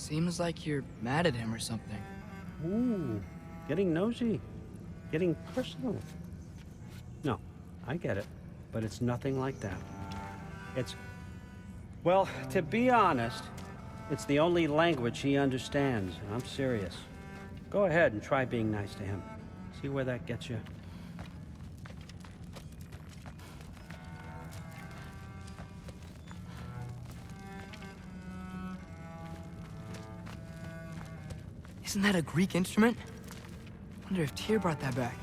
Seems like you're mad at him or something. Ooh, getting nosy. Getting personal. No, I get it. But it's nothing like that. It's... Well, to be honest, it's the only language he understands, and I'm serious. Go ahead and try being nice to him. See where that gets you. Isn't that a Greek instrument? Wonder if Tyr brought that back.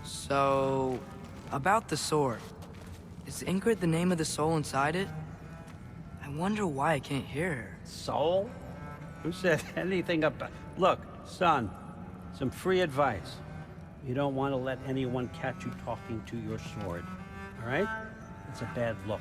So, about the sword. Is Ingrid the name of the soul inside it? I wonder why I can't hear her. Soul? Who said anything about... Look, son, some free advice. You don't want to let anyone catch you talking to your sword, all right? It's a bad look.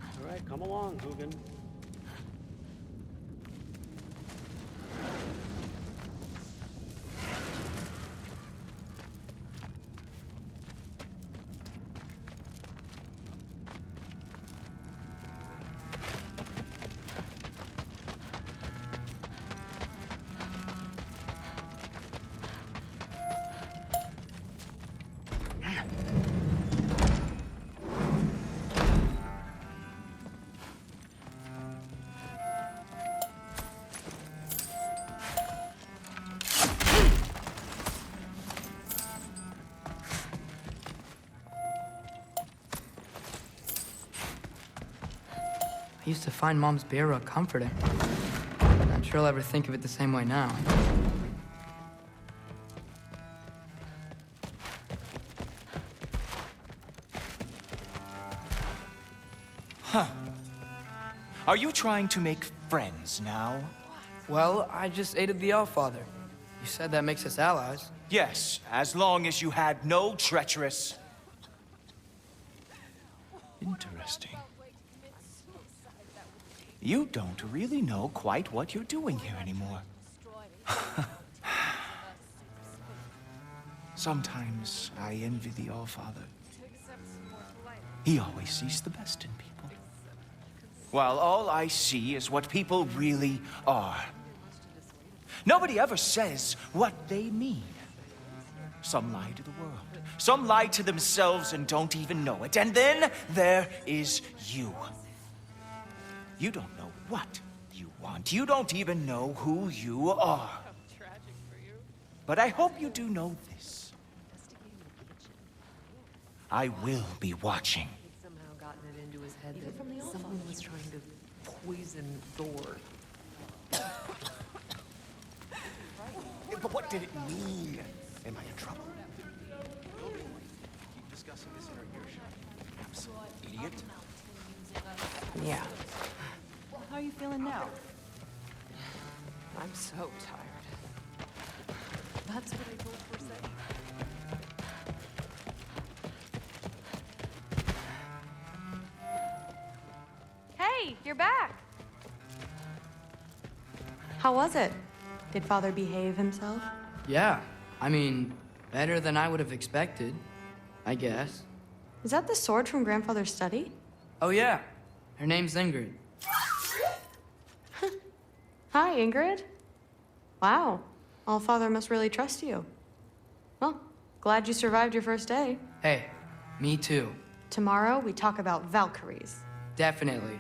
All right, come along, Hugin. I used to find Mom's bear rug comforting. Not sure I'll ever think of it the same way now. Huh. Are you trying to make friends now? Well, I just aided the Allfather. You said that makes us allies. Yes, as long as you had no treacherous... Interesting. You don't really know quite what you're doing here anymore. Sometimes I envy the Allfather. He always sees the best in people. While all I see is what people really are. Nobody ever says what they mean. Some lie to the world. Some lie to themselves and don't even know it. And then there is you. You don't know what you want. You don't even know who you are. But I hope you do know this. I will be watching. He'd somehow gotten it into his head that someone was trying to poison Thor. But what did it mean? Am I in trouble? Keep discussing this in our earshot. Absolute idiot. Yeah. How are you feeling now? I'm so tired. That's what I told Forsett. Hey, you're back. How was it? Did Father behave himself? Yeah. I mean, better than I would have expected, I guess. Is that the sword from Grandfather's study? Oh yeah. Her name's Ingrid. Hi, Ingrid. Wow. Allfather must really trust you. Well, glad you survived your first day. Hey, me too. Tomorrow, we talk about Valkyries. Definitely.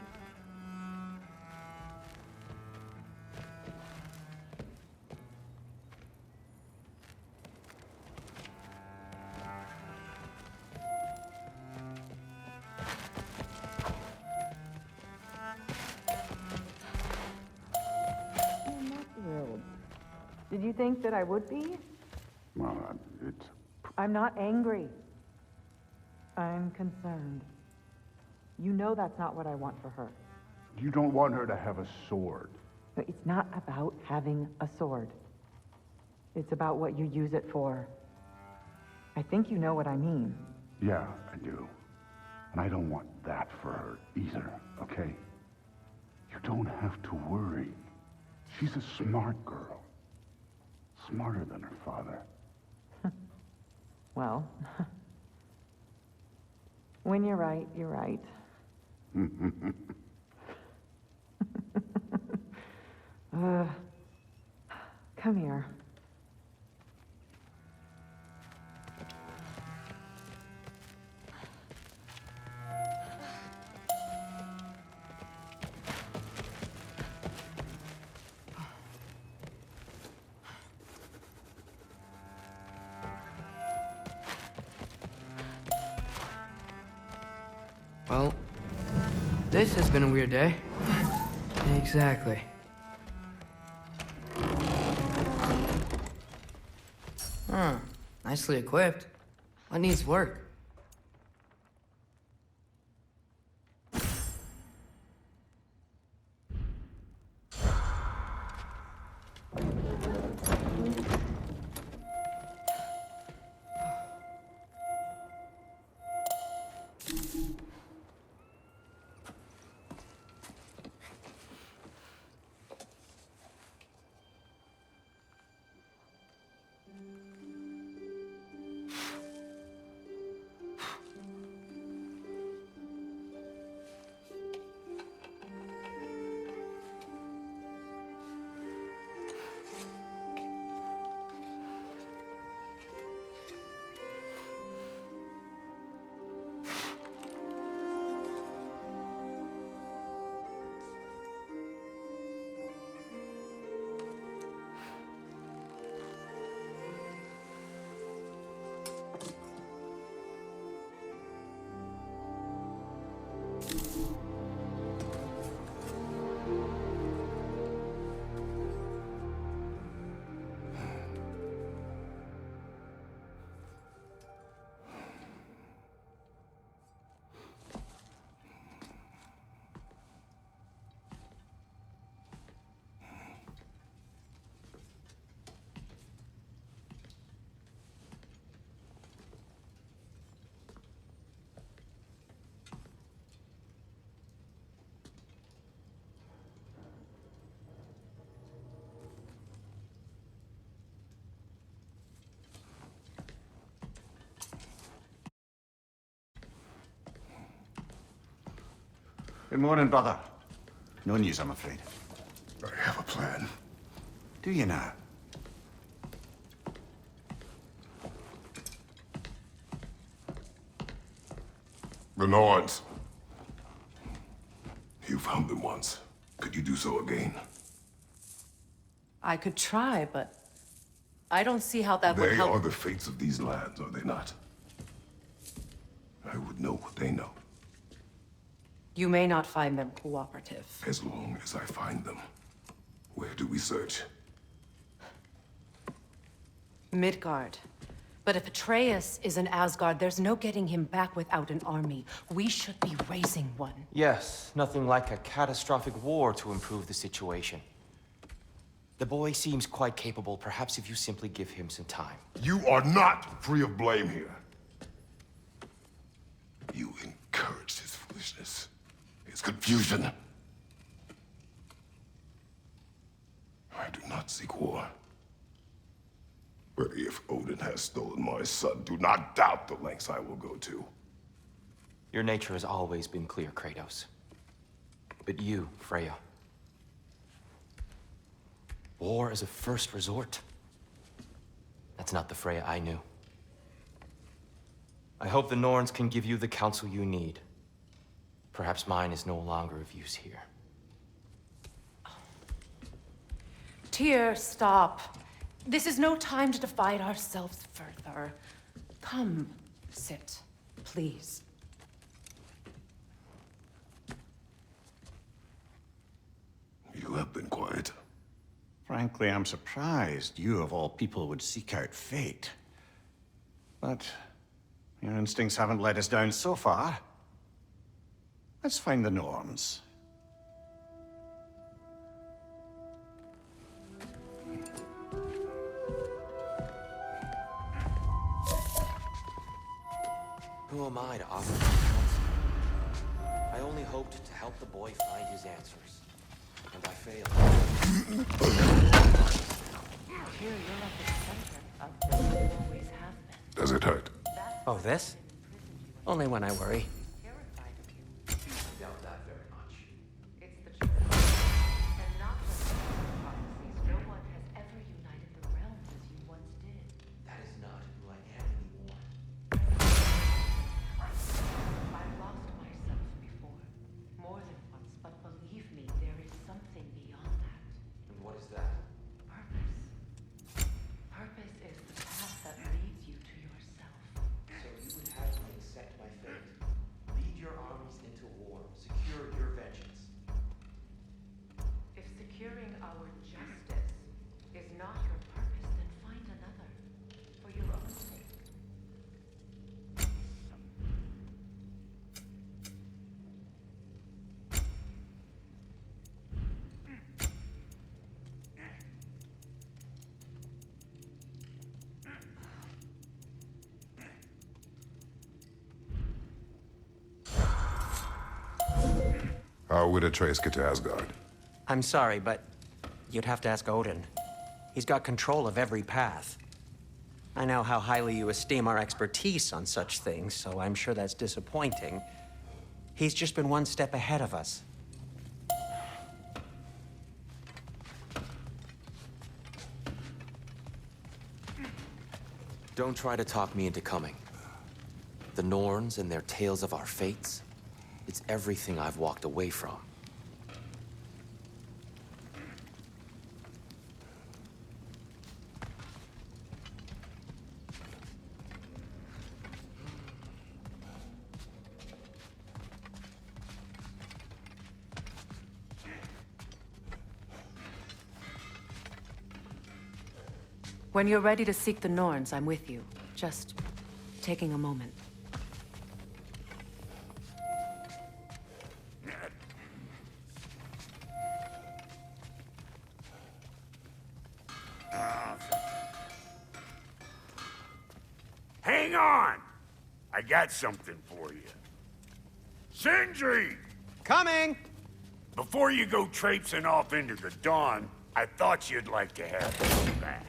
Did you think that I would be? Well, it's... I'm not angry. I'm concerned. You know that's not what I want for her. You don't want her to have a sword. But it's not about having a sword. It's about what you use it for. I think you know what I mean. Yeah, I do. And I don't want that for her either, okay? You don't have to worry. She's a smart girl. Smarter than her father. Well, when you're right, you're right. Come here. Well, this has been a weird day. Exactly. Huh. Nicely equipped. What needs work? Good morning, brother. No news, I'm afraid. I have a plan. Do you now? The Norns. You found them once. Could you do so again? I could try, but I don't see how that would They help. are the fates of these lands, are they not? I would know what they know, You may not find them cooperative. as long as I find them. Where do we search? Midgard. But if Atreus is in Asgard, there's no getting him back without an army. We should be raising one. Yes, nothing like a catastrophic war to improve the situation. The boy seems quite capable. Perhaps if you simply give him some time. You are not free of blame here. You encouraged his foolishness, his confusion. I do not seek war. But if Odin has stolen my son, do not doubt the lengths I will go to. Your nature has always been clear, Kratos. But you, Freya. War is a first resort. That's not the Freya I knew. I hope the Norns can give you the counsel you need. Perhaps mine is no longer of use here. Tyr, stop. This is no time to divide ourselves further. Come, sit, please. You have been quiet. Frankly, I'm surprised you, of all people, would seek out fate. But your instincts haven't let us down so far. Let's find the Norns. Who am I to offer my counsel? I only hoped to help the boy find his answers. And I failed. Here, you're at the center of this. You always have been. Does it hurt? Oh, this? Only when I worry. Terrified of you. I doubt that very much. It's the truth. And not just in prophecies, no one has ever united the realms as you once did. That is not who I am anymore. I've lost myself before. More than once, but believe me, there is something beyond that. And what is that? Purpose. Purpose is the path that leads you to yourself. So you would have me accept my fate, lead your armies into war, secure your vengeance. If securing our justice is not your purpose, then find another. For your own sake. How would Atreus get to Asgard? I'm sorry, but you'd have to ask Odin. He's got control of every path. I know how highly you esteem our expertise on such things, so I'm sure that's disappointing. He's just been one step ahead of us. Don't try to talk me into coming. The Norns and their tales of our fates, it's everything I've walked away from. When you're ready to seek the Norns, I'm with you. Just taking a moment. Hang on! I got something for you. Sindri! Coming! Before you go traipsing off into the dawn, I thought you'd like to have this back.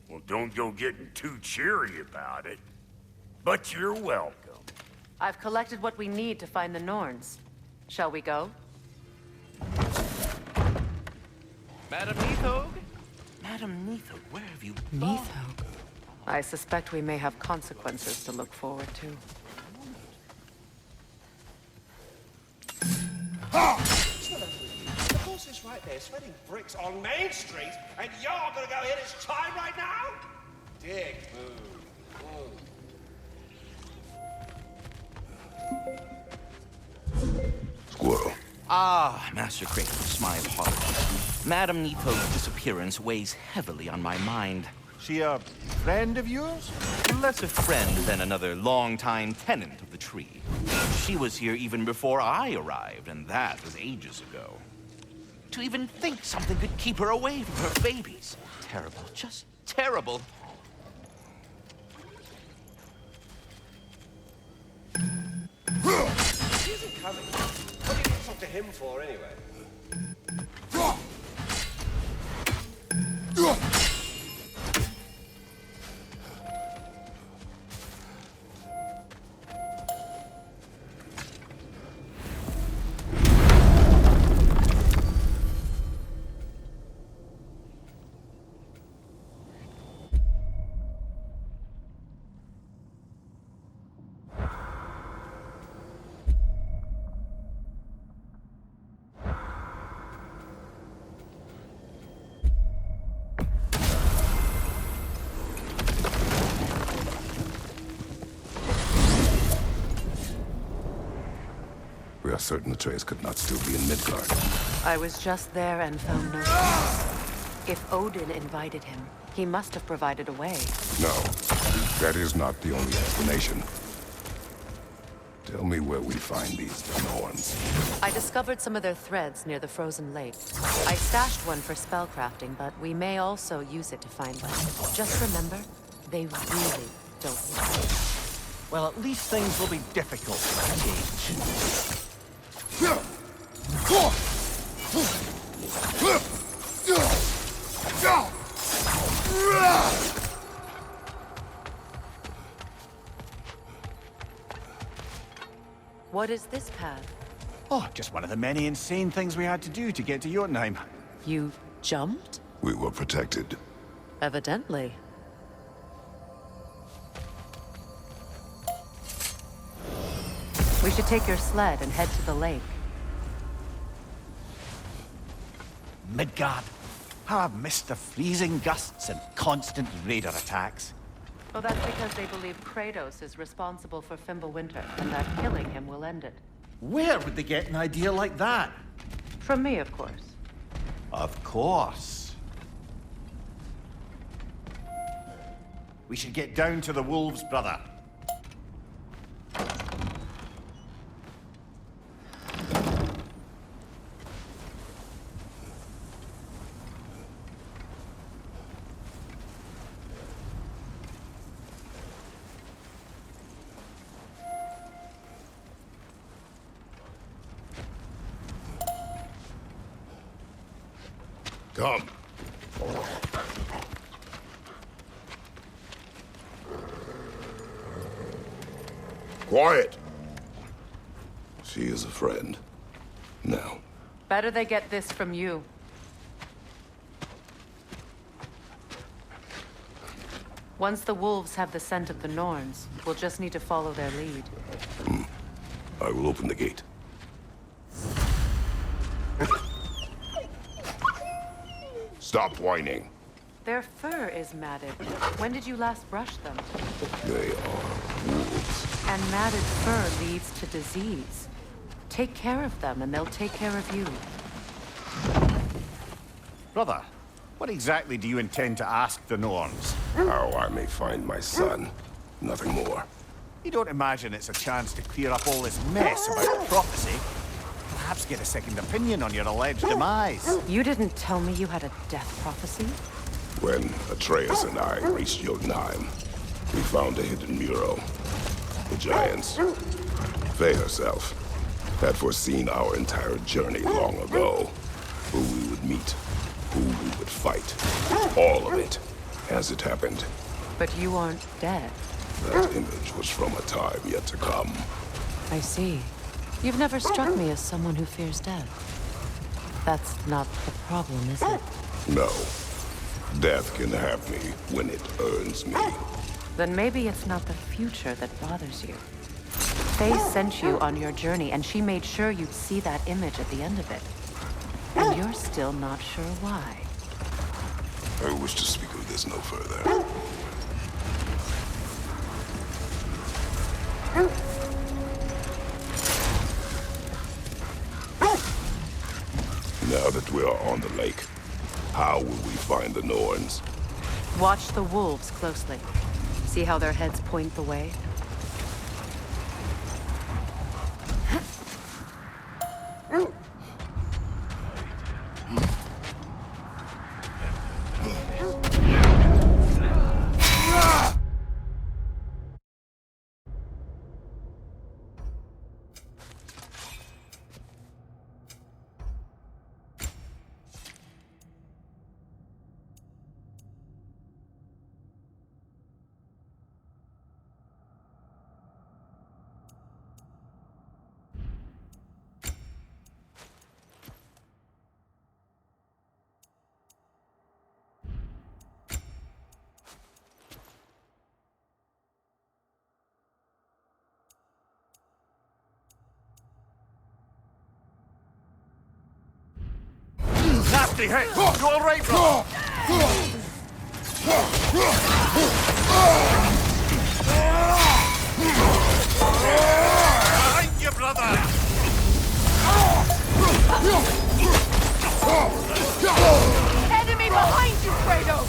Well, don't go getting too cheery about it. But you're welcome. I've collected what we need to find the Norns. Shall we go? Madam Neathog? Madam Neathog, where have you gone? Neathog. I suspect we may have consequences to look forward to. The horse is right there, sweating bricks on Main Street, and you're gonna go hit his time right now? Dick move. Squirrel. Ah, Master Kratos, my apologies. Madam Neathog's disappearance weighs heavily on my mind. She a friend of yours? Less a friend than another longtime tenant of the tree. She was here even before I arrived, and that was ages ago. To even think something could keep her away from her babies. Terrible, just terrible. He isn't coming. What do you talk to him for, anyway? We are certain Atreus could not still be in Midgard. I was just there and found no trace. If Odin invited him, he must have provided a way. No, that is not the only explanation. Tell me where we find these Norns. I discovered some of their threads near the frozen lake. I stashed one for spellcrafting, but we may also use it to find them. Just remember, they really don't work. Well, at least things will be difficult to change. What is this path? Oh, just one of the many insane things we had to do to get to Jotunheim. You jumped? We were protected. Evidently. We should take your sled and head to the lake. Midgard. How I've missed the freezing gusts and constant raider attacks. Well, that's because they believe Kratos is responsible for Fimbulwinter, and that killing him will end it. Where would they get an idea like that? From me, of course. Of course. We should get down to the wolves, brother. Come. Quiet. She is a friend. Now. Better they get this from you. Once the wolves have the scent of the Norns, we'll just need to follow their lead. I will open the gate. Stop whining. Their fur is matted. When did you last brush them? They are wolves. And matted fur leads to disease. Take care of them, and they'll take care of you. Brother, what exactly do you intend to ask the Norns? How I may find my son. Nothing more. You don't imagine it's a chance to clear up all this mess about the prophecy? Perhaps get a second opinion on your alleged demise. You didn't tell me you had a death prophecy? When Atreus and I reached Jotunheim, we found a hidden mural. The giants, Faye herself, had foreseen our entire journey long ago. Who we would meet, who we would fight. All of it, as it happened. But you aren't dead. That image was from a time yet to come. I see. You've never struck me as someone who fears death. That's not the problem, is it? No. Death can have me when it earns me. Then maybe it's not the future that bothers you. Faye sent you on your journey, and she made sure you'd see that image at the end of it. And you're still not sure why. I wish to speak of this no further. Now that we are on the lake, how will we find the Norns? Watch the wolves closely. See how their heads point the way? Nasty hit! You all right, bro? Behind you, brother! Enemy behind you, Kratos!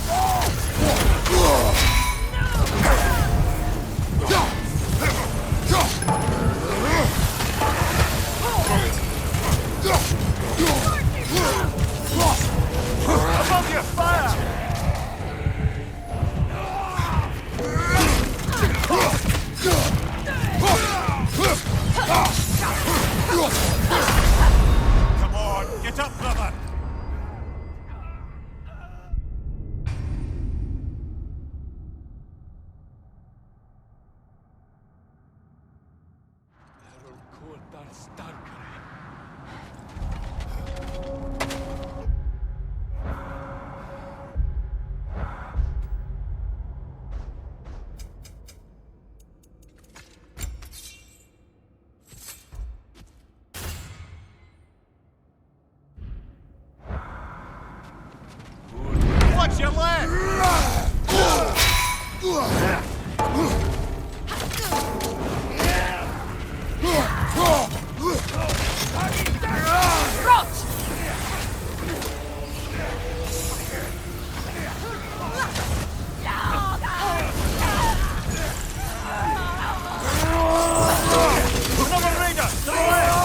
Above you, fire! Come on, get up, brother! Watch your leg! Another raider! To the left!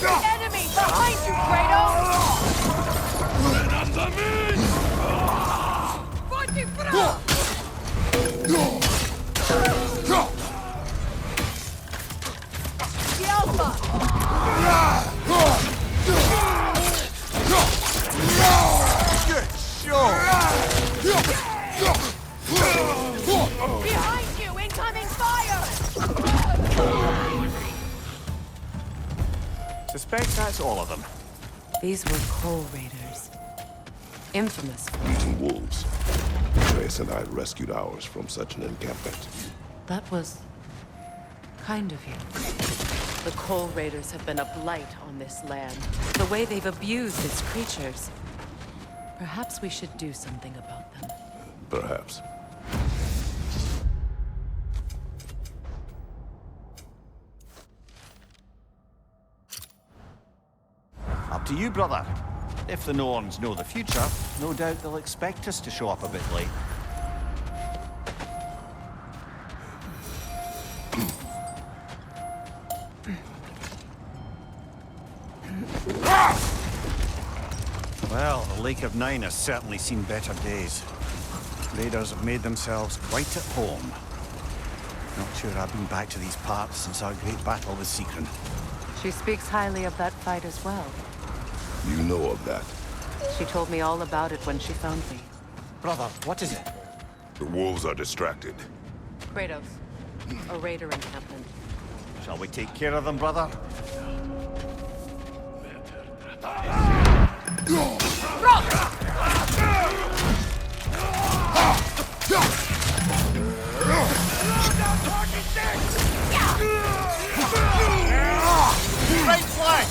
Enemy behind you, Kratos! Forti fra! The Alpha! Good shot! Behind you! Incoming fire! Suspect that's all of them. These were coal raiders. Infamous. Eating wolves. Reyes and I rescued ours from such an encampment. That was kind of you. The coal raiders have been a blight on this land. The way they've abused its creatures. Perhaps we should do something about them. Perhaps. Up to you, brother. If the Norns know the future, no doubt they'll expect us to show up a bit late. Well, the Lake of Nine has certainly seen better days. Raiders have made themselves quite at home. Not sure I've been back to these parts since our great battle with Secret. She speaks highly of that fight as well. You know of that. She told me all about it when she found me. Brother, what is it? The wolves are distracted. Kratos, a raider encampment. Shall we take care of them, brother? Right flank!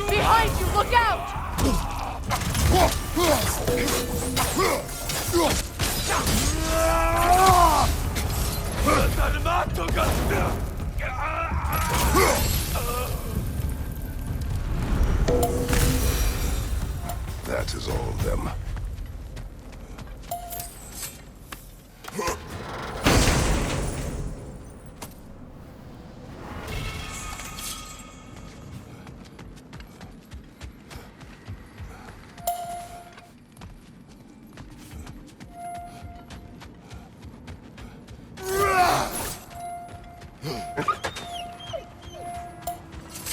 Behind you! Look out! That is all of them.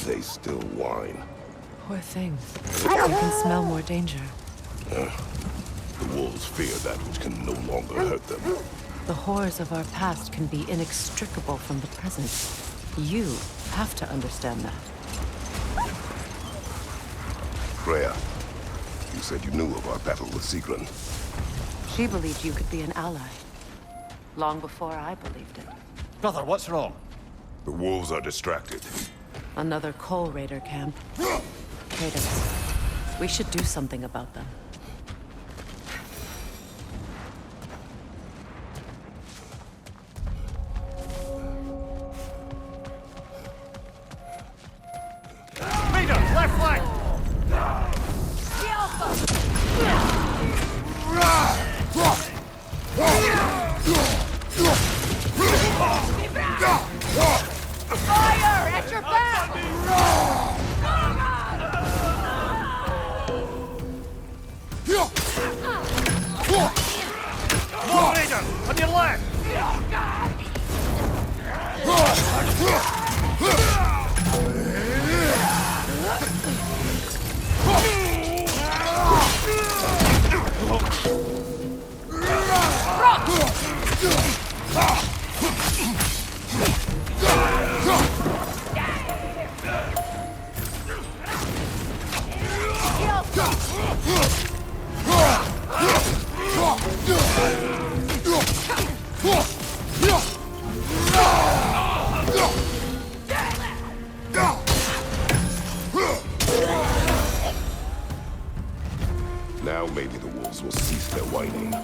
They still whine. Poor things. You can smell more danger. The wolves fear that which can no longer hurt them. The horrors of our past can be inextricable from the present. You have to understand that. Freya, you said you knew of our battle with Sigrun. She believed you could be an ally. Long before I believed it. Brother, what's wrong? The wolves are distracted. Another coal raider camp. Kratos, we should do something about them. Now maybe the wolves will cease their whining.